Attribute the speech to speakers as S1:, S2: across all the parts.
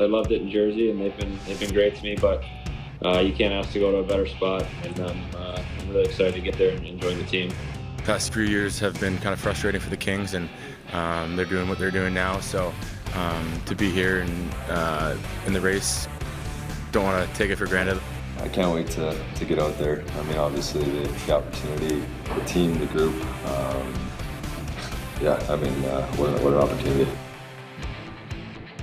S1: I loved it in Jersey, and they've been great to me. But you can't ask to go to a better spot, and I'm really excited to get there and join the team.
S2: The past few years have been kind of frustrating for the Kings, and they're doing what they're doing now. So to be here and in the race, don't want to take it for granted.
S3: I can't wait to get out there. I mean, obviously the opportunity, the team, the group. What an opportunity.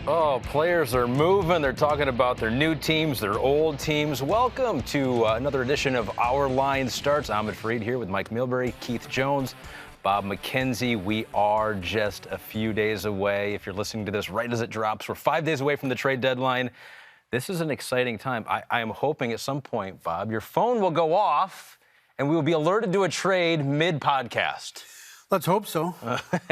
S4: Oh, players are moving. They're talking about their new teams, their old teams. Welcome to another edition of Our Line Starts. Ahmed Fareed here with Mike Milbury, Keith Jones, Bob McKenzie. We are just a few days away. If you're listening to this right as it drops, we're 5 days away from the trade deadline. This is an exciting time. I am hoping at some point, Bob, your phone will go off and we will be alerted to a trade mid-podcast.
S5: Let's hope so.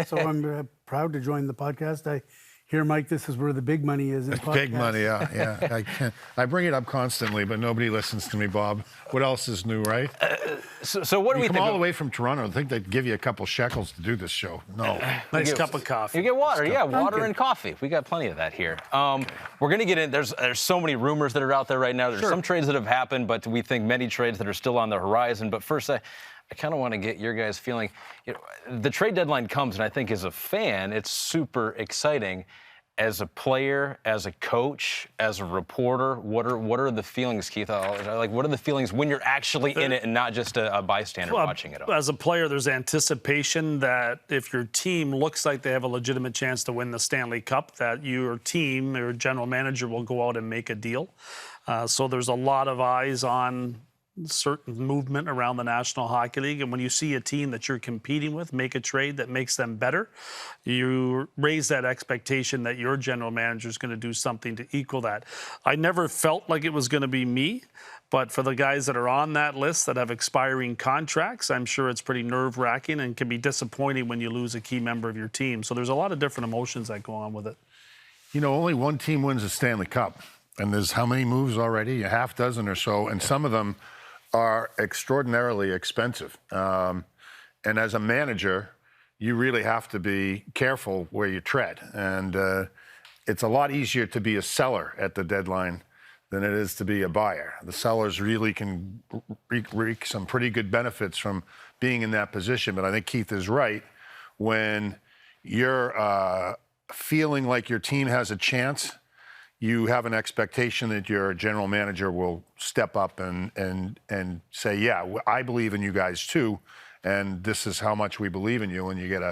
S5: So I'm proud to join the podcast. I hear, Mike, this is where the big money is in podcasts.
S6: Big money, yeah. I bring it up constantly, but nobody listens to me, Bob. What else is new, right?
S4: So what do we think?
S6: You come all the way from Toronto. I think they'd give you a couple shekels to do this show. No.
S7: Nice cup of coffee.
S4: You get water, yeah, water and coffee. We got plenty of that here. We're going to get in. There's so many rumors that are out there right now. There's some trades that have happened, but we think many trades that are still on the horizon. But first, I kind of want to get your guys' feeling. You know, the trade deadline comes, and I think as a fan, it's super exciting. As a player, as a coach, as a reporter, what are the feelings, Keith? Like, what are the feelings when you're actually in it and not just a bystander watching it all?
S7: As a player, there's anticipation that if your team looks like they have a legitimate chance to win the Stanley Cup, that your team, your general manager, will go out and make a deal. So there's a lot of eyes on certain movement around the National Hockey League, and when you see a team that you're competing with make a trade that makes them better, you raise that expectation that your general manager is going to do something to equal that. I never felt like it was going to be me, but for the guys that are on that list that have expiring contracts, I'm sure it's pretty nerve-wracking and can be disappointing when you lose a key member of your team. So there's a lot of different emotions that go on with it.
S6: You know, only one team wins the Stanley Cup, and there's how many moves already? A half dozen or so, and some of them are extraordinarily expensive. And as a manager, you really have to be careful where you tread. And it's a lot easier to be a seller at the deadline than it is to be a buyer. The sellers really can reap some pretty good benefits from being in that position. But I think Keith is right. When you're feeling like your team has a chance, you have an expectation that your general manager will step up and say, yeah, I believe in you guys too, and this is how much we believe in you. And you get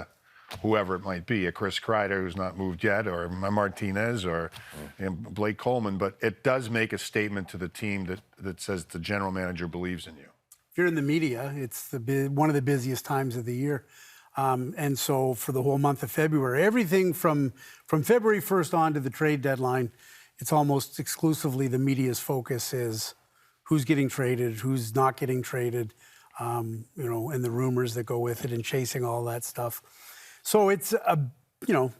S6: whoever it might be, a Chris Kreider who's not moved yet, or a Martinez, or Blake Coleman. But it does make a statement to the team that says the general manager believes in you.
S5: If you're in the media, it's one of the busiest times of the year. And so for the whole month of February, everything from February 1st on to the trade deadline, it's almost exclusively the media's focus is who's getting traded, who's not getting traded, and the rumors that go with it and chasing all that stuff. So it's,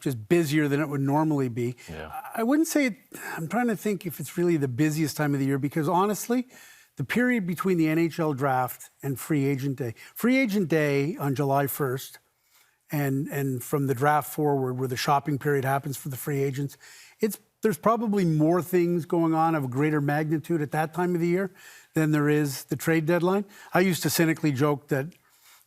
S5: just busier than it would normally be. Yeah. I wouldn't say, I'm trying to think if it's really the busiest time of the year, because honestly, the period between the NHL draft and free agent day on July 1st, and from the draft forward, where the shopping period happens for the free agents, there's probably more things going on of a greater magnitude at that time of the year than there is the trade deadline. I used to cynically joke that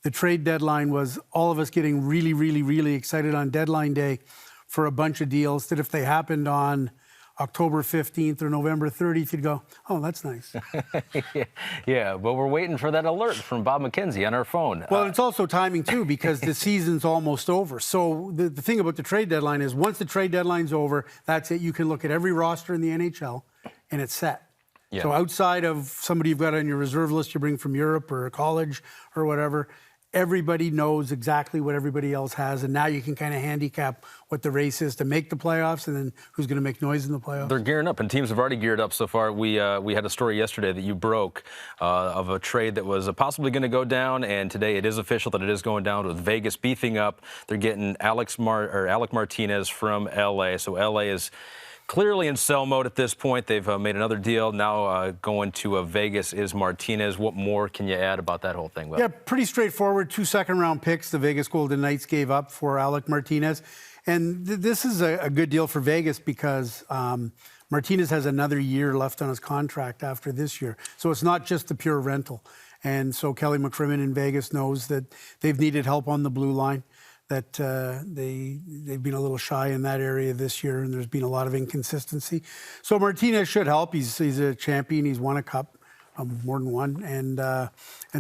S5: the trade deadline was all of us getting really, really, really excited on deadline day for a bunch of deals that if they happened on October 15th or November 30th, you'd go, oh, that's nice.
S4: Yeah, but we're waiting for that alert from Bob McKenzie on our phone.
S5: Well, it's also timing, too, because the season's almost over. So the thing about the trade deadline is once the trade deadline's over, that's it. You can look at every roster in the NHL, and it's set. Yeah. So outside of somebody you've got on your reserve list you bring from Europe or a college or whatever, everybody knows exactly what everybody else has, and now you can kind of handicap what the race is to make the playoffs and then who's going to make noise in the playoffs.
S4: They're gearing up, and teams have already geared up so far. We had a story yesterday that you broke of a trade that was possibly going to go down, and today it is official that it is going down with Vegas beefing up. They're getting Alec Martinez from L.A., so L.A. is clearly in sell mode at this point. They've made another deal. Now going to Vegas is Martinez. What more can you add about that whole thing, Will?
S5: Yeah, pretty straightforward. 2 second-round picks the Vegas Golden Knights gave up for Alec Martinez. And this is a good deal for Vegas because Martinez has another year left on his contract after this year. So it's not just the pure rental. And so Kelly McCrimmon in Vegas knows that they've needed help on the blue line, that they've been a little shy in that area this year, and there's been a lot of inconsistency. So Martinez should help. He's a champion. He's won a cup, more than one, and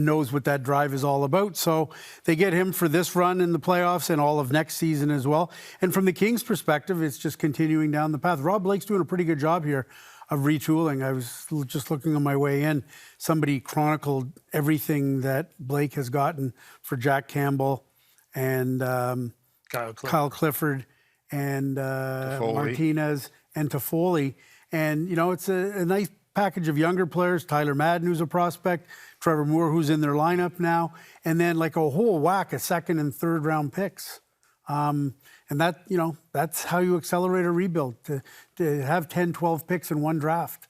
S5: knows what that drive is all about. So they get him for this run in the playoffs and all of next season as well. And from the Kings' perspective, it's just continuing down the path. Rob Blake's doing a pretty good job here of retooling. I was just looking on my way in. Somebody chronicled everything that Blake has gotten for Jack Campbell and Kyle Clifford and Martinez and Toffoli. And, you know, it's a nice package of younger players. Tyler Madden, who's a prospect. Trevor Moore, who's in their lineup now. And then like a whole whack of second and third round picks. And that, you know, that's how you accelerate a rebuild, to have 10, 12 picks in one draft.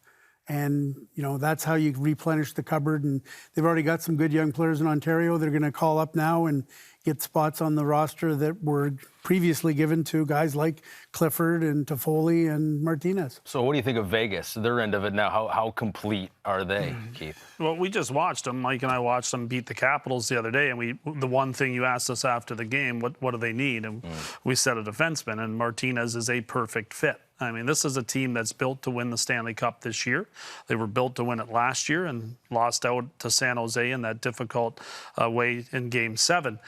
S5: And, you know, that's how you replenish the cupboard. And they've already got some good young players in Ontario. They're going to call up now and get spots on the roster that were previously given to guys like Clifford and Toffoli and Martinez.
S4: So what do you think of Vegas, their end of it now? How complete are they, Keith?
S7: Well, we just watched them. Mike and I watched them beat the Capitals the other day, and the one thing you asked us after the game, what do they need? And we said a defenseman, and Martinez is a perfect fit. I mean, this is a team that's built to win the Stanley Cup this year. They were built to win it last year and lost out to San Jose in that difficult way in Game 7.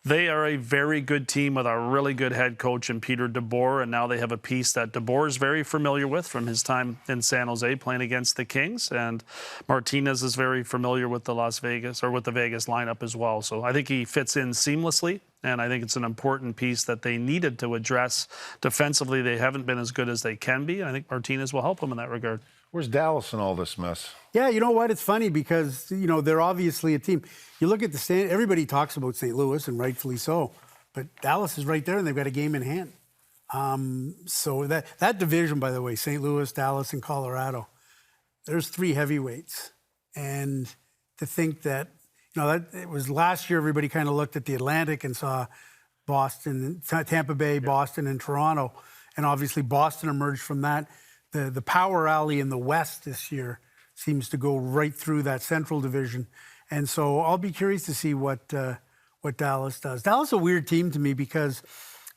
S7: They are a very good team with a really good head coach in Peter DeBoer, and now they have a piece that DeBoer is very familiar with from his time in San Jose playing against the Kings, and Martinez is very familiar with the Vegas lineup as well. So I think he fits in seamlessly, and I think it's an important piece that they needed to address. Defensively, they haven't been as good as they can be, and I think Martinez will help them in that regard.
S6: Where's Dallas in all this mess?
S5: Yeah, you know what? It's funny because, you know, they're obviously a team. You look at the everybody talks about St. Louis, and rightfully so, but Dallas is right there, and they've got a game in hand. So that division, by the way, St. Louis, Dallas, and Colorado, there's three heavyweights. And to think that, you know, that it was last year, everybody kind of looked at the Atlantic and saw Boston, Tampa Bay, Boston, and Toronto. And obviously Boston emerged from that. The power alley in the West this year seems to go right through that Central Division. And so I'll be curious to see what Dallas does. Dallas is a weird team to me because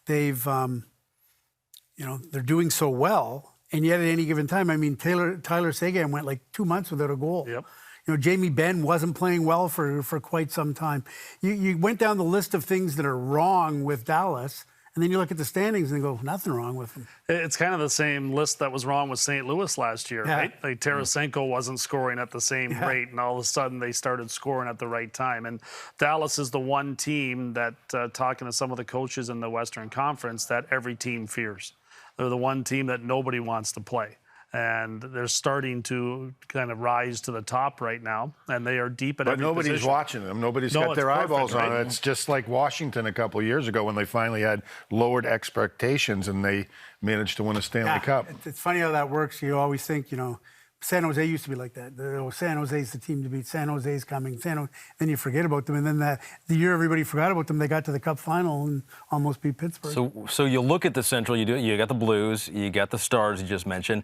S5: they've, you know, they're doing so well, and yet at any given time, I mean, Tyler Seguin went like 2 months without a goal.
S7: Yep.
S5: You know, Jamie Benn wasn't playing well for quite some time. You went down the list of things that are wrong with Dallas, and then you look at the standings and go, nothing wrong with them.
S7: It's kind of the same list that was wrong with St. Louis last year, right? Like Tarasenko wasn't scoring at the same rate, and all of a sudden they started scoring at the right time. And Dallas is the one team that, talking to some of the coaches in the Western Conference, that every team fears. They're the one team that nobody wants to play. And they're starting to kind of rise to the top right now, and they are deep at every position.
S6: But nobody's watching them. Nobody's got their eyeballs on it. It's just like Washington a couple of years ago when they finally had lowered expectations and they managed to win a Stanley Cup.
S5: It's funny how that works. You always think, you know, San Jose used to be like that. San Jose's the team to beat. San Jose's coming. Then you forget about them. And then the year everybody forgot about them, they got to the Cup final and almost beat Pittsburgh.
S4: So you look at the Central. You got the Blues. You got the Stars you just mentioned.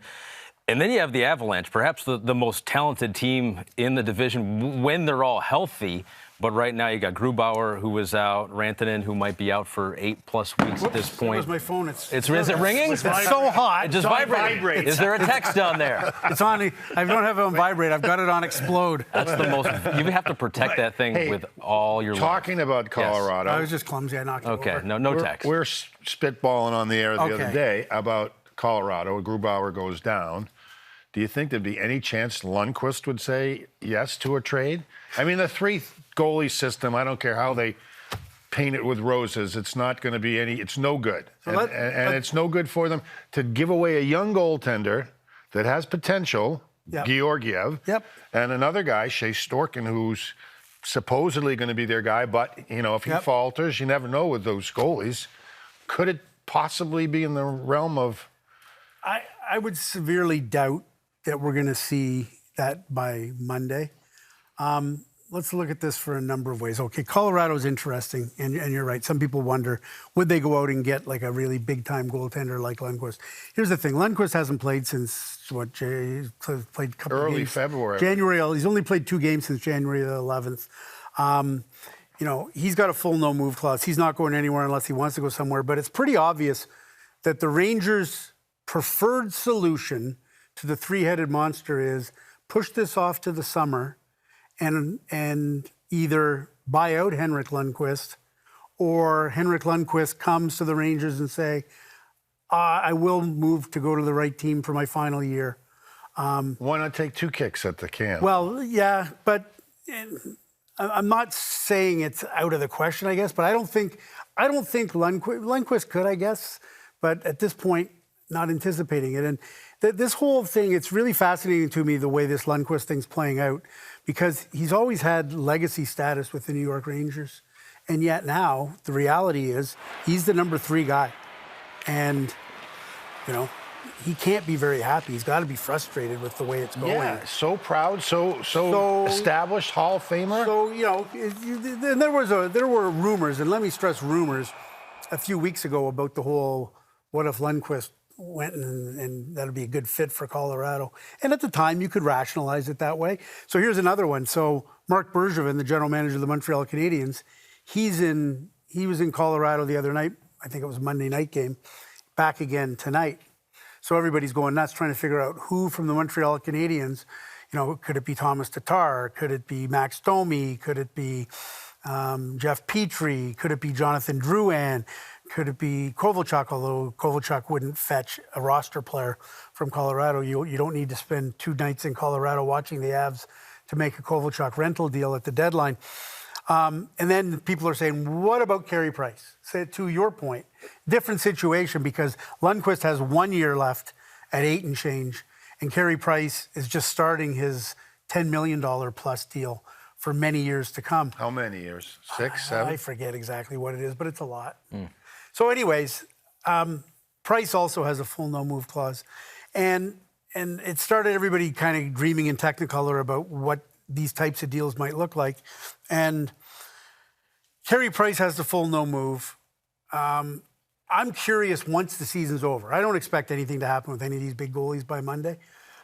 S4: And then you have the Avalanche, perhaps the most talented team in the division when they're all healthy. But right now you got Grubauer, who was out, Rantanen, who might be out for 8+ weeks at this point.
S5: Where's my phone?
S4: Is it ringing?
S5: It's so hot.
S4: It just vibrates. Is there a text on there?
S5: It's on. I don't have it on vibrate. I've got it on explode.
S4: That's the most. You have to protect that thing with all your.
S6: Talking about Colorado.
S5: I was just clumsy. I knocked it over.
S4: Okay, no text.
S6: We're spitballing on the air the other day about Colorado. Grubauer goes down. Do you think there'd be any chance Lundqvist would say yes to a trade? I mean, the three-goalie system, I don't care how they paint it with roses, it's not going to be it's no good. And it's no good for them to give away a young goaltender that has potential, Georgiev, and another guy, Shea Storkin, who's supposedly going to be their guy, but, you know, if he falters, you never know with those goalies. Could it possibly be in the realm of...
S5: I would severely doubt that we're going to see that by Monday. let's look at this for a number of ways. Okay, Colorado's interesting, and you're right. Some people wonder, would they go out and get like a really big-time goaltender like Lundqvist? Here's the thing. Lundqvist hasn't played since, played a couple
S6: early
S5: games.
S6: February.
S5: January. He's only played 2 games since January the 11th. He's got a full no-move clause. He's not going anywhere unless he wants to go somewhere. But it's pretty obvious that the Rangers' preferred solution to the three-headed monster is push this off to the summer and either buy out Henrik Lundqvist, or Henrik Lundqvist comes to the Rangers and say, I will move to go to the right team for my final year.
S6: Why not take 2 kicks at the can?
S5: Well, yeah, but I'm not saying it's out of the question, I guess, but I don't think Lundqvist could, I guess, but at this point, not anticipating it. And this whole thing, it's really fascinating to me the way this Lundqvist thing's playing out, because he's always had legacy status with the New York Rangers. And yet now, the reality is, he's the number 3 guy. And, he can't be very happy. He's got to be frustrated with the way it's going.
S6: Yeah, so proud, so established Hall of Famer.
S5: So, there were rumors, and let me stress rumors, a few weeks ago about the whole, what if Lundqvist went and that'd be a good fit for Colorado. And at the time, you could rationalize it that way. So here's another one. So Marc Bergevin, the general manager of the Montreal Canadiens, he was in Colorado the other night. I think it was a Monday night game. Back again tonight. So everybody's going nuts trying to figure out who from the Montreal Canadiens, could it be Thomas Tatar? Could it be Max Domi? Could it be Jeff Petrie? Could it be Jonathan Drouin? Could it be Kovalchuk? Although Kovalchuk wouldn't fetch a roster player from Colorado. You don't need to spend 2 nights in Colorado watching the Avs to make a Kovalchuk rental deal at the deadline. And then people are saying, what about Carey Price? So to your point, different situation, because Lundqvist has 1 year left at 8 and change, and Carey Price is just starting his $10 million plus deal for many years to come.
S6: How many years? 6, 7?
S5: I forget exactly what it is, but it's a lot. So anyways, Price also has a full no-move clause. And it started everybody kind of dreaming in Technicolor about what these types of deals might look like. And Carey Price has the full no-move. I'm curious once the season's over. I don't expect anything to happen with any of these big goalies by Monday.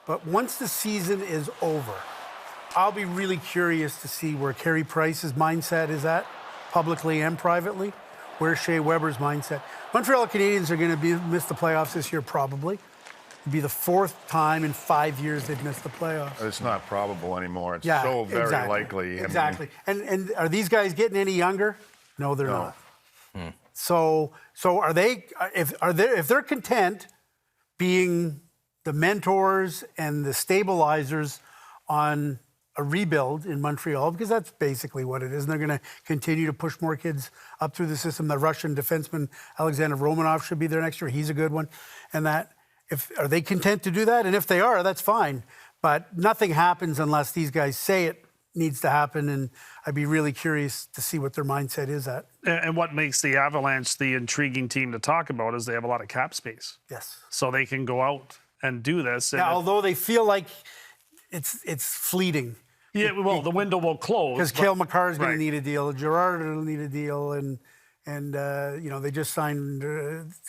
S5: But once the season is over, I'll be really curious to see where Carey Price's mindset is at, publicly and privately. Where's Shea Weber's mindset? Montreal Canadiens are going to miss the playoffs this year, probably. It'd be the 4th time in 5 years they've missed the playoffs.
S6: It's not probable anymore. It's so very likely.
S5: Exactly. And are these guys getting any younger? No, they're not. So are they? If they're content being the mentors and the stabilizers on a rebuild in Montreal, because that's basically what it is, and they're going to continue to push more kids up through the system. The Russian defenseman Alexander Romanov should be there next year. He's a good one. And are they content to do that? And if they are, that's fine. But nothing happens unless these guys say it needs to happen, and I'd be really curious to see what their mindset is at.
S7: And what makes the Avalanche the intriguing team to talk about is they have a lot of cap space.
S5: Yes.
S7: So they can go out and do this. And
S5: although they feel like it's fleeting.
S7: Yeah, well, the window will close.
S5: Because Cale Makar is going to need a deal, Gerard will need a deal, and they just signed,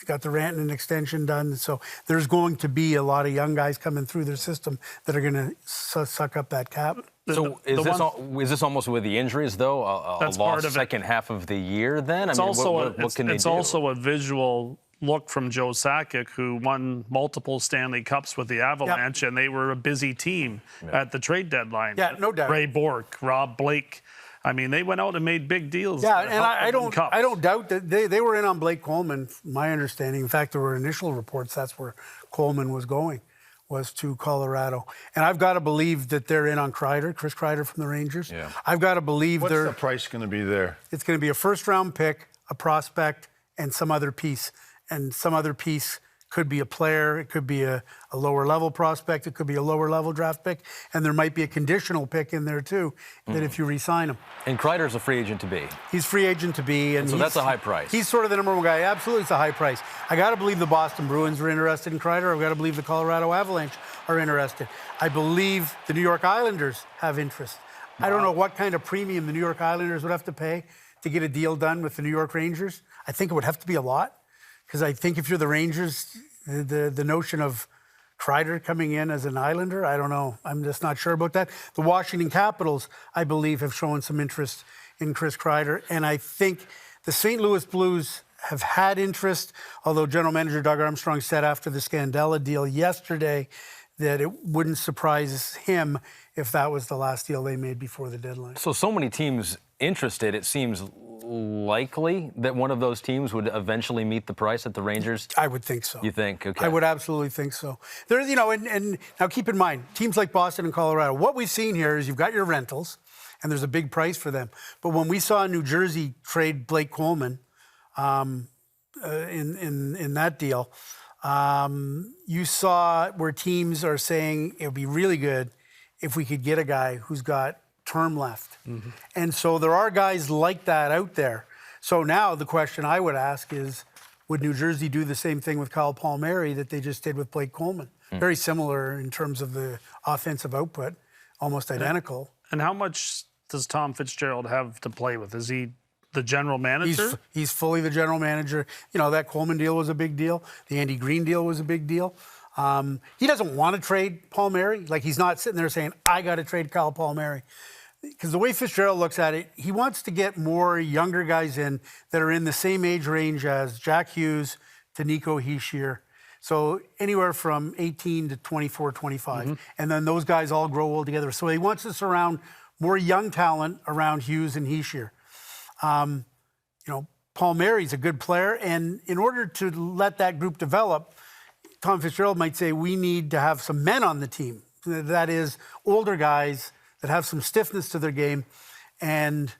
S5: got the Rantanen extension done. So there's going to be a lot of young guys coming through their system that are going to suck up that cap.
S4: So is this almost with the injuries, though, a lost second half of the year then?
S7: It's also a visual look from Joe Sakic, who won multiple Stanley Cups with the Avalanche, and they were a busy team at the trade deadline.
S5: Yeah, no doubt.
S7: Ray Bourque, Rob Blake. I mean, they went out and made big deals.
S5: Yeah, and I don't doubt that they were in on Blake Coleman, my understanding. In fact, there were initial reports that's where Coleman was going, was to Colorado. And I've got to believe that they're in on Kreider, Chris Kreider from the Rangers. Yeah. I've got to believe
S6: What's the price going to be there?
S5: It's going to be a first-round pick, a prospect, and some other piece. And some other piece could be a player, it could be a lower-level prospect, it could be a lower-level draft pick, and there might be a conditional pick in there, too, that if you re-sign him.
S4: And Kreider's a free agent to be.
S5: He's free agent to be. And
S4: so that's a high price.
S5: He's sort of the number one guy. Absolutely, it's a high price. I got to believe the Boston Bruins are interested in Kreider. I've got to believe the Colorado Avalanche are interested. I believe the New York Islanders have interest. I don't know what kind of premium the New York Islanders would have to pay to get a deal done with the New York Rangers. I think it would have to be a lot, because I think if you're the Rangers, the notion of Kreider coming in as an Islander, I don't know. I'm just not sure about that. The Washington Capitals, I believe, have shown some interest in Chris Kreider, and I think the St. Louis Blues have had interest, although General Manager Doug Armstrong said after the Scandella deal yesterday that it wouldn't surprise him if that was the last deal they made before the deadline.
S4: So many teams interested, it seems likely that one of those teams would eventually meet the price that the Rangers?
S5: I would think so.
S4: You think? Okay.
S5: I would absolutely think so. There's, and now keep in mind, teams like Boston and Colorado, what we've seen here is you've got your rentals, and there's a big price for them. But when we saw New Jersey trade Blake Coleman in that deal, you saw where teams are saying it would be really good if we could get a guy who's got term left. Mm-hmm. And so there are guys like that out there. So now the question I would ask is, would New Jersey do the same thing with Kyle Palmieri that they just did with Blake Coleman? Very similar in terms of the offensive output, almost identical.
S7: And how much does Tom Fitzgerald have to play with? Is he the general manager?
S5: He's fully the general manager. That Coleman deal was a big deal. The Andy Green deal was a big deal. He doesn't want to trade Palmieri. Like, he's not sitting there saying, I got to trade Kyle Palmieri. Because the way Fitzgerald looks at it, he wants to get more younger guys in that are in the same age range as Jack Hughes to Nico Hischier. So anywhere from 18 to 24, 25. Mm-hmm. And then those guys all grow old together. So he wants to surround more young talent around Hughes and Hischier. Palmieri's a good player. And in order to let that group develop, Tom Fitzgerald might say we need to have some men on the team. That is, older guys that have some stiffness to their game, and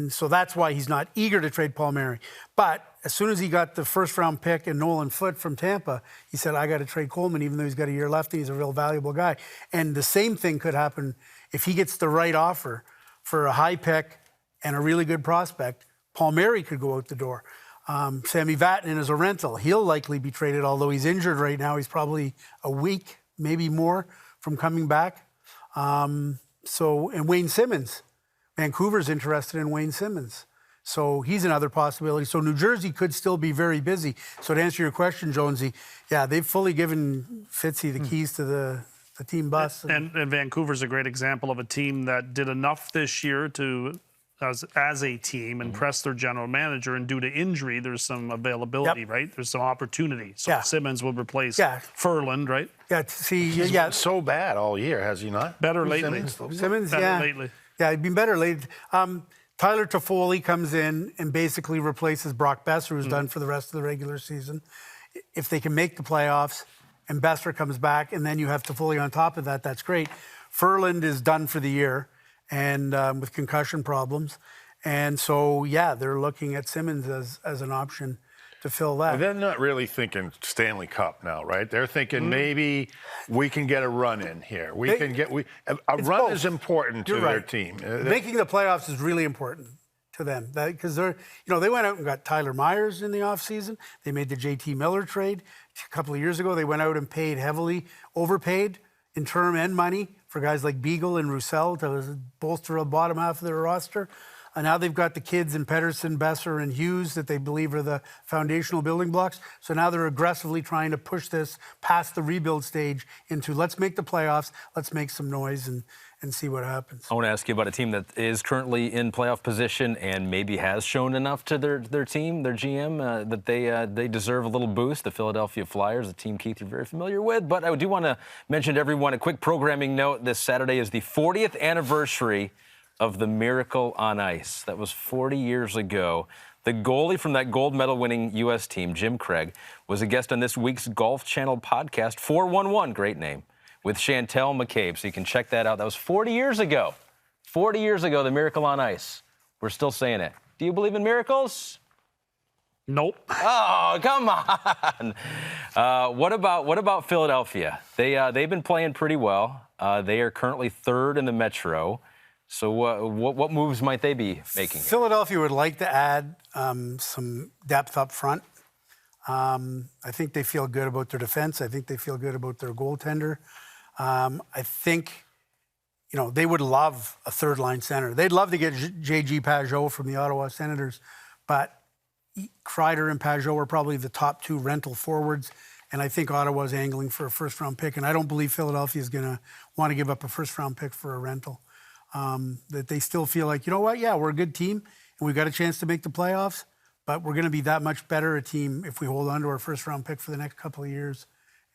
S5: so that's why he's not eager to trade Palmieri. But as soon as he got the first-round pick and Nolan Foote from Tampa, he said, I got to trade Coleman, even though he's got a year left and he's a real valuable guy. And the same thing could happen if he gets the right offer for a high pick and a really good prospect. Palmieri could go out the door. Sammy Vatanen is a rental. He'll likely be traded, although he's injured right now. He's probably a week, maybe more, from coming back. And Wayne Simmons. Vancouver's interested in Wayne Simmons. So he's another possibility. So New Jersey could still be very busy. So to answer your question, Jonesy, yeah, they've fully given Fitzy the keys to the team bus.
S7: And Vancouver's a great example of a team that did enough this year to, as a team, impress their general manager. And due to injury, there's some availability, right? There's some opportunity. So Simmons will replace Ferland, right?
S5: Yeah,
S6: He's been so bad all year, has he not?
S7: Better lately.
S5: Simmons,
S7: better lately.
S5: Yeah, he'd been better lately. Tyler Toffoli comes in and basically replaces Brock Besser, who's done for the rest of the regular season. If they can make the playoffs and Besser comes back, and then you have Toffoli on top of that, that's great. Ferland is done for the year and with concussion problems. And so, they're looking at Simmons as an option to fill that.
S6: They're not really thinking Stanley Cup now, right? They're thinking maybe we can get a run in here. A run is important to their team.
S5: Making the playoffs is really important to them because they went out and got Tyler Myers in the offseason. They made the JT Miller trade a couple of years ago. They went out and paid heavily, overpaid in term and money for guys like Beagle and Roussel to bolster the bottom half of their roster. And now they've got the kids in Pettersson, Besser, and Hughes that they believe are the foundational building blocks. So now they're aggressively trying to push this past the rebuild stage into let's make the playoffs, let's make some noise and see what happens.
S4: I want to ask you about a team that is currently in playoff position and maybe has shown enough to their team, their GM, that they deserve a little boost. The Philadelphia Flyers, a team, Keith, you're very familiar with. But I do want to mention to everyone a quick programming note. This Saturday is the 40th anniversary of the Miracle on Ice. That was 40 years ago. The goalie from that gold medal-winning U.S. team, Jim Craig, was a guest on this week's Golf Channel podcast, 411, great name, with Chantel McCabe. So you can check that out. That was 40 years ago. 40 years ago, the Miracle on Ice. We're still saying it. Do you believe in miracles?
S7: Nope.
S4: Oh, come on. What about Philadelphia? They've been playing pretty well. They are currently third in the Metro. So what moves might they be making?
S5: Philadelphia would like to add some depth up front. I think they feel good about their defense. I think they feel good about their goaltender. I think, they would love a third-line center. They'd love to get J.G. Pajot from the Ottawa Senators, but Kreider and Pajot are probably the top 2 rental forwards, and I think Ottawa's angling for a first-round pick, and I don't believe Philadelphia is going to want to give up a first-round pick for a rental. That they still feel like, you know what, yeah, we're a good team, and we've got a chance to make the playoffs, but we're going to be that much better a team if we hold on to our first-round pick for the next couple of years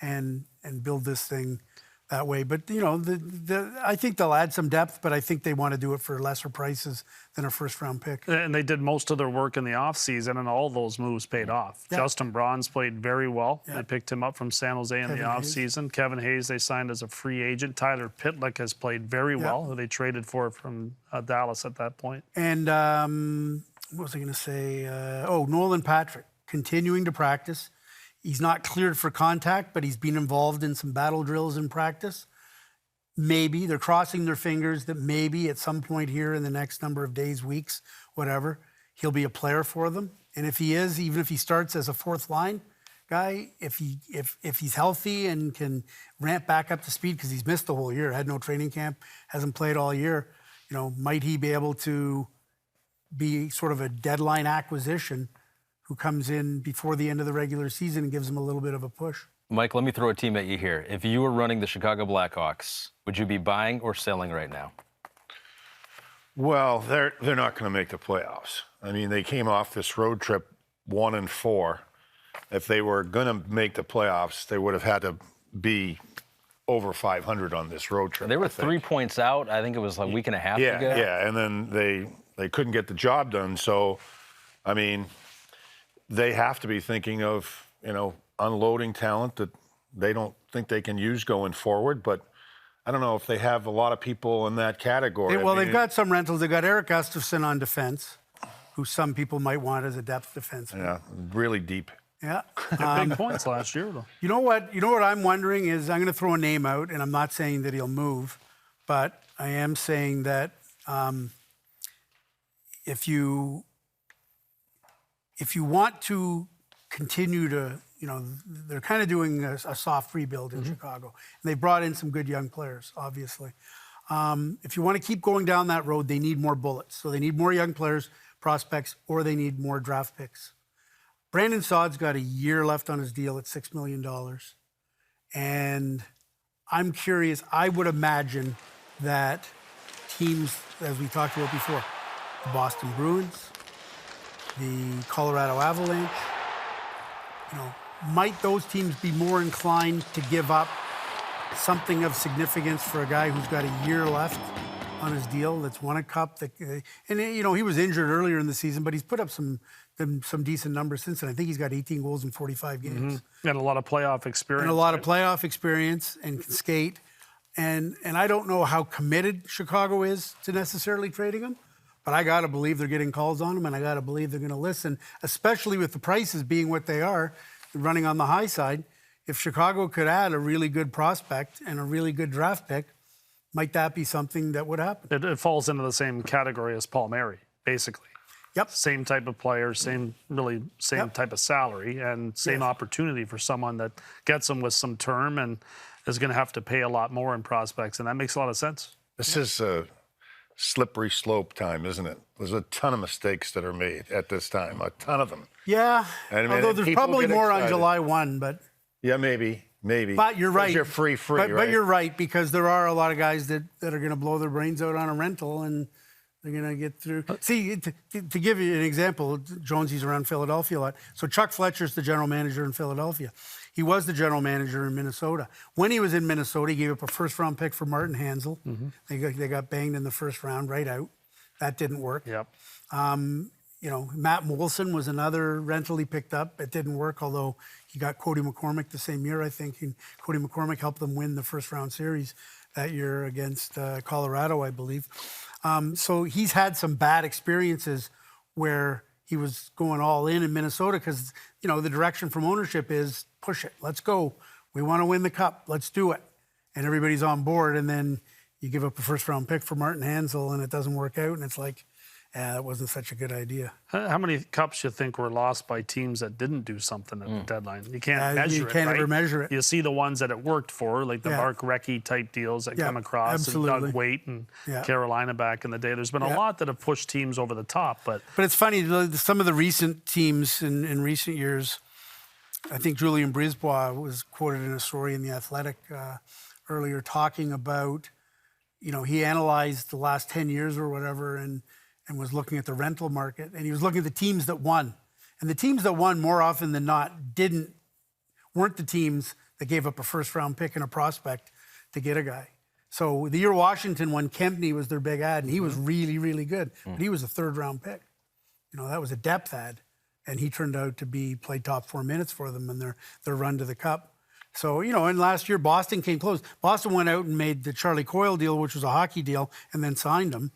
S5: and build this thing that way. But, I think they'll add some depth, but I think they want to do it for lesser prices than a first-round pick.
S7: And they did most of their work in the offseason, and all those moves paid off.
S5: Yeah.
S7: Justin Braun's played very well.
S5: Yeah.
S7: They picked him up from San Jose in the offseason. Kevin Hayes they signed as a free agent. Tyler Pitlick has played very well, who they traded for from Dallas at that point.
S5: And what was I going to say? Nolan Patrick, continuing to practice. He's not cleared for contact, but he's been involved in some battle drills in practice. Maybe they're crossing their fingers that maybe at some point here in the next number of days, weeks, whatever, he'll be a player for them. And if he is, even if he starts as a 4th line guy, if he's healthy and can ramp back up to speed, because he's missed the whole year, had no training camp, hasn't played all year, might he be able to be sort of a deadline acquisition who comes in before the end of the regular season and gives them a little bit of a push?
S4: Mike, let me throw a team at you here. If you were running the Chicago Blackhawks, would you be buying or selling right now?
S6: Well, they're not going to make the playoffs. I mean, they came off this road trip 1-4. If they were going to make the playoffs, they would have had to be over 500 on this road trip.
S4: They were 3 points out. I think it was like a week and a half ago.
S6: Yeah, and then they couldn't get the job done. So, I mean, they have to be thinking of, unloading talent that they don't think they can use going forward. But I don't know if they have a lot of people in that category.
S5: They've got some rentals. They've got Eric Gustafsson on defense, who some people might want as a depth defenseman.
S6: Yeah, really deep.
S5: Yeah.
S7: Big points last year, though.
S5: You know what I'm wondering is, I'm going to throw a name out, and I'm not saying that he'll move, but I am saying that if you want to continue to, they're kind of doing a soft rebuild in Chicago. And they've brought in some good young players, obviously. If you want to keep going down that road, they need more bullets. So they need more young players, prospects, or they need more draft picks. Brandon Saad's got a year left on his deal at $6 million. And I'm curious, I would imagine that teams, as we talked about before, the Boston Bruins, the Colorado Avalanche, might those teams be more inclined to give up something of significance for a guy who's got a year left on his deal, that's won a cup? He was injured earlier in the season, but he's put up some decent numbers since then. I think he's got 18 goals in 45 games.
S7: And a lot of playoff experience.
S5: And can skate. And I don't know how committed Chicago is to necessarily trading him, but I got to believe they're getting calls on him, and I got to believe they're going to listen, especially with the prices being what they are, running on the high side. If Chicago could add a really good prospect and a really good draft pick, might that be something that would happen?
S7: It falls into the same category as Paul Mary, basically.
S5: Yep.
S7: Same type of player, same type of salary, and same opportunity for someone that gets them with some term and is going to have to pay a lot more in prospects, and that makes a lot of sense.
S6: This is a slippery slope time, isn't it? There's a ton of mistakes that are made at this time, a ton of them.
S5: Yeah, although there's probably more on July 1, but...
S6: Yeah, maybe.
S5: But you're right.
S6: You're free, right?
S5: But you're right, because there are a lot of guys that are going to blow their brains out on a rental, and they're going to get through. See, to give you an example, Jonesy's around Philadelphia a lot. So Chuck Fletcher's the general manager in Philadelphia. He was the general manager in Minnesota. When he was in Minnesota, he gave up a first-round pick for Martin Hansel. Mm-hmm. They got banged in the first round right out. That didn't work.
S7: Yep.
S5: Matt Molson was another rental he picked up. It didn't work, although he got Cody McCormick the same year, I think. And Cody McCormick helped them win the first-round series that year against Colorado, I believe. So he's had some bad experiences where he was going all in Minnesota because, the direction from ownership is push it. Let's go. We want to win the cup. Let's do it. And everybody's on board. And then you give up a first-round pick for Martin Hansel and it doesn't work out. And it's like, that wasn't such a good idea.
S7: How many cups you think were lost by teams that didn't do something at the deadline? You can't measure it,
S5: You can't ever
S7: right?
S5: measure it.
S7: You see the ones that it worked for, like the Mark Recchi type deals that come across,
S5: absolutely.
S7: and Doug Waite and Carolina back in the day. There's been a lot that have pushed teams over the top, but
S5: it's funny, some of the recent teams in recent years, I think Julien Brisebois was quoted in a story in The Athletic earlier talking about, he analyzed the last 10 years or whatever and was looking at the rental market, and he was looking at the teams that won. And the teams that won more often than not weren't the teams that gave up a first-round pick and a prospect to get a guy. So the year Washington won, Kempney was their big ad, and he was really, really good. But he was a third-round pick. That was a depth ad. And he turned out to played top 4 minutes for them in their run to the Cup. So, and last year Boston came close. Boston went out and made the Charlie Coyle deal, which was a hockey deal, and then signed him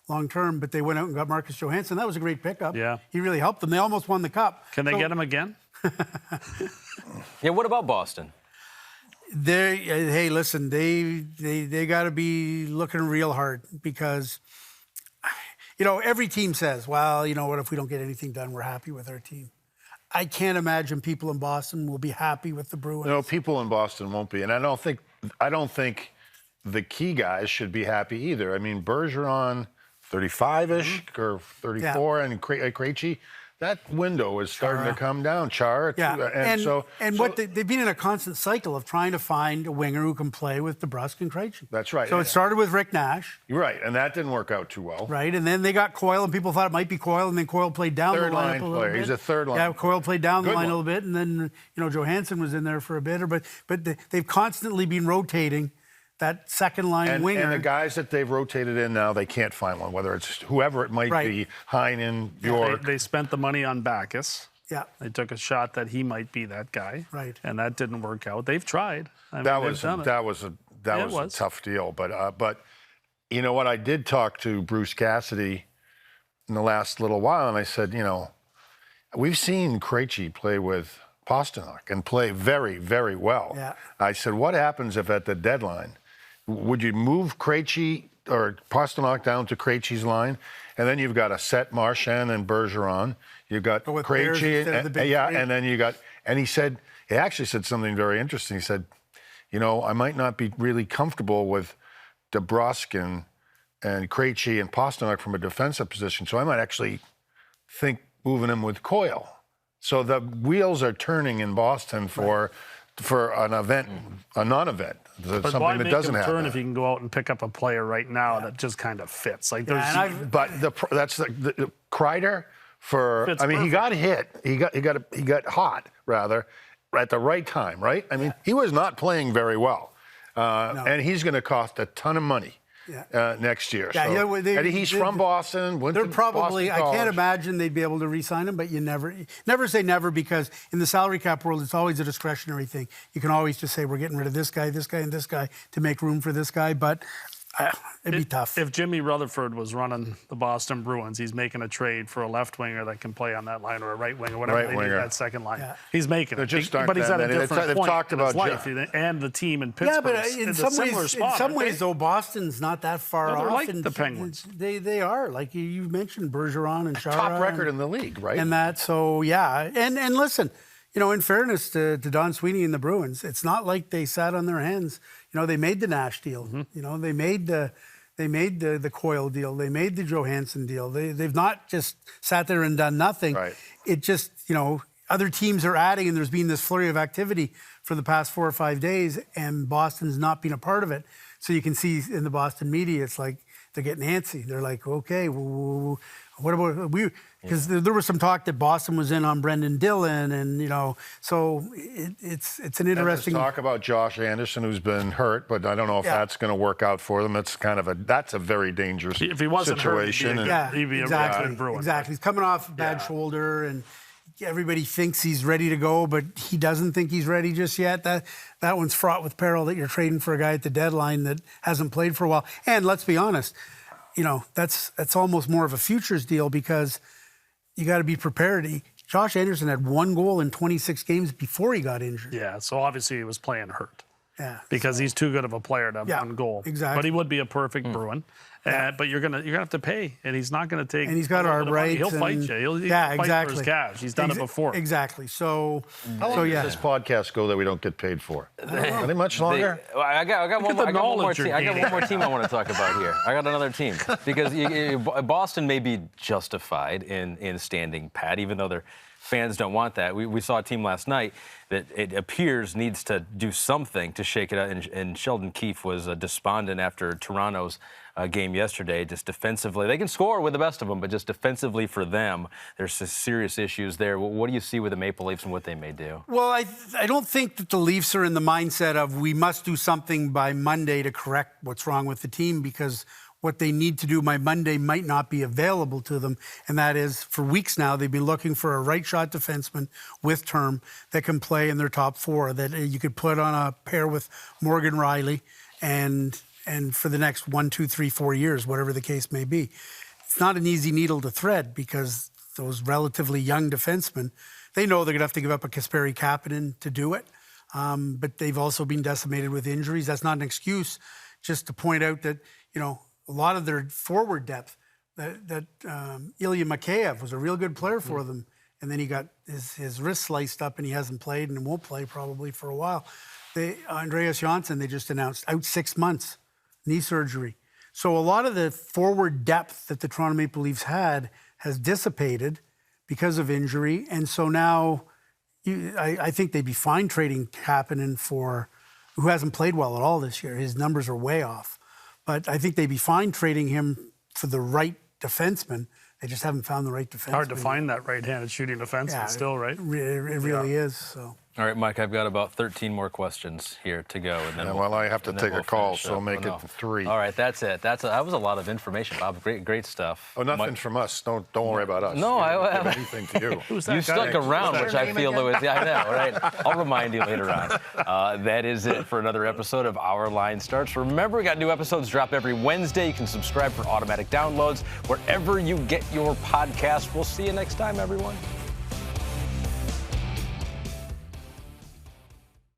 S5: long term. But they went out and got Marcus Johansson. That was a great pickup.
S7: Yeah.
S5: He really helped them. They almost won the Cup.
S7: Can they get him again?
S4: Yeah, what about Boston?
S5: Hey, listen, they got to be looking real hard because, every team says, well, what if we don't get anything done, we're happy with our team. I can't imagine people in Boston will be happy with the Bruins.
S6: People in Boston won't be, and I don't think the key guys should be happy either. I mean, Bergeron, 35-ish or 34, and Krejci. That window is starting to come down. Chara, they've been in a constant cycle of trying to find a winger who can play with DeBrusk and Krejci. That's right.
S5: So it started with Rick Nash.
S6: You're right, and that didn't work out too well.
S5: Right, and then they got Coyle, and people thought it might be Coyle, and then Coyle played down the line a little bit.
S6: He's a third line.
S5: Yeah, Coyle played down the line a little bit, and then Johansson was in there for a bit. But they've constantly been rotating that second line winger.
S6: And the guys that they've rotated in now, they can't find one, whether it's whoever it might be, Heinen, Bjork.
S7: They spent the money on Backus.
S5: Yeah.
S7: They took a shot that he might be that guy.
S5: Right.
S7: And that didn't work out. They've tried.
S6: That was a tough deal. But you know what? I did talk to Bruce Cassidy in the last little while, and I said, we've seen Krejci play with Pastrnak and play very, very well.
S5: Yeah.
S6: I said, what happens if at the deadline, would you move Krejci or Pastrnak down to Krejci's line? And then you've got a set Marchand and Bergeron. You've got Krejci, and then you got, and he actually said something very interesting. He said, I might not be really comfortable with DeBrusk and Krejci and Pastrnak from a defensive position, so I might actually think moving him with Coyle. So the wheels are turning in Boston for an event, a non-event, something that doesn't happen.
S7: Turn if you can go out and pick up a player right now that just kind of fits. Like there's,
S6: that's the Kreider for. I mean, he got hit. He got hot rather at the right time, right? I mean, he was not playing very well, and he's going to cost a ton of money. Next year.
S5: Yeah,
S6: he's from Boston.
S5: They're probably.
S6: Boston
S5: I can't imagine they'd be able to re-sign him, but you never say never, because in the salary cap world, it's always a discretionary thing. You can always just say we're getting rid of this guy, and this guy to make room for this guy, but it'd be tough.
S7: If Jimmy Rutherford was running the Boston Bruins, he's making a trade for a left winger that can play on that line, or a right winger, whatever they need that second line. Yeah. He's making it. But he's at a different point in his life, and the team in Pittsburgh.
S5: Yeah, but in some ways, though, Boston's not that far off.
S7: They're like the Penguins.
S5: They are. Like you mentioned, Bergeron and Chara.
S6: Top record in the league, right?
S5: And that, so yeah. And listen, in fairness to Don Sweeney and the Bruins, it's not like they sat on their hands. They made the Nash deal.
S7: Mm-hmm.
S5: They made the Coyle deal. They made the Johansson deal. They've not just sat there and done nothing.
S6: Right.
S5: It just, other teams are adding, and there's been this flurry of activity for the past 4 or 5 days, and Boston's not been a part of it. So you can see in the Boston media, it's like they're getting antsy. They're like, okay, what about we? Because there was some talk that Boston was in on Brendan Dillon, and so it's an interesting.
S6: And talk about Josh Anderson, who's been hurt, but I don't know if that's going to work out for them. It's kind of that's a very dangerous
S7: if he wasn't
S6: situation.
S7: Hurt, he'd be
S5: exactly.
S7: a Bruin.
S5: Exactly. He's coming off a bad shoulder, and everybody thinks he's ready to go, but he doesn't think he's ready just yet. That one's fraught with peril, that you're trading for a guy at the deadline that hasn't played for a while. And let's be honest, that's almost more of a futures deal, because you got to be prepared. Josh Anderson had 1 goal in 26 games before he got injured.
S7: Yeah, so obviously he was playing hurt. because he's too good of a player to have one goal.
S5: Exactly.
S7: But he would be a perfect Bruin. But you're gonna have to pay, and he's not gonna take.
S5: And he's got our rights.
S7: He'll fight you. He'll fight for his cash. He's done it before.
S5: Exactly. So,
S6: how long does this podcast go that we don't get paid for? Are they much longer?
S4: I got one more team. I got one more team I want to talk about here. I got another team because Boston may be justified in standing pat, even though their fans don't want that. We saw a team last night that it appears needs to do something to shake it out, and Sheldon Keefe was despondent after Toronto's game yesterday. Just defensively, they can score with the best of them, but just defensively for them, there's some serious issues there. What do you see with the Maple Leafs and what they may do?
S5: Well, I don't think that the Leafs are in the mindset of we must do something by Monday to correct what's wrong with the team, because what they need to do by Monday might not be available to them. And that is, for weeks now, they've been looking for a right-shot defenseman with term that can play in their top four, that you could put on a pair with Morgan Rielly and for the next 1, 2, 3, 4 years, whatever the case may be. It's not an easy needle to thread, because those relatively young defensemen, they know they're going to have to give up a Kasperi Kapanen to do it. But they've also been decimated with injuries. That's not an excuse. Just to point out that, a lot of their forward depth, that Ilya Mikheyev was a real good player for them. And then he got his wrist sliced up and he hasn't played and won't play probably for a while. Andreas Johnsson, they just announced, out 6 months, knee surgery. So a lot of the forward depth that the Toronto Maple Leafs had has dissipated because of injury. And so now I think they'd be fine trading Kapanen who hasn't played well at all this year. His numbers are way off. But I think they'd be fine trading him for the right defenseman. They just haven't found the right defenseman.
S7: Hard to find that right-handed shooting defenseman still, right?
S5: It really is. So.
S4: All right, Mike, I've got about 13 more questions here to go. And then
S6: I have to take a call, so I'll make it 3.
S4: All right, that's it. That was a lot of information, Bob. Great stuff.
S6: Oh, nothing from us. Don't worry about us.
S4: No, I
S6: don't give anything to you.
S4: You stuck around, which I feel was. Yeah, I know, right? I'll remind you later on. That is it for another episode of Our Line Starts. Remember, we got new episodes drop every Wednesday. You can subscribe for automatic downloads wherever you get your podcasts. We'll see you next time, everyone.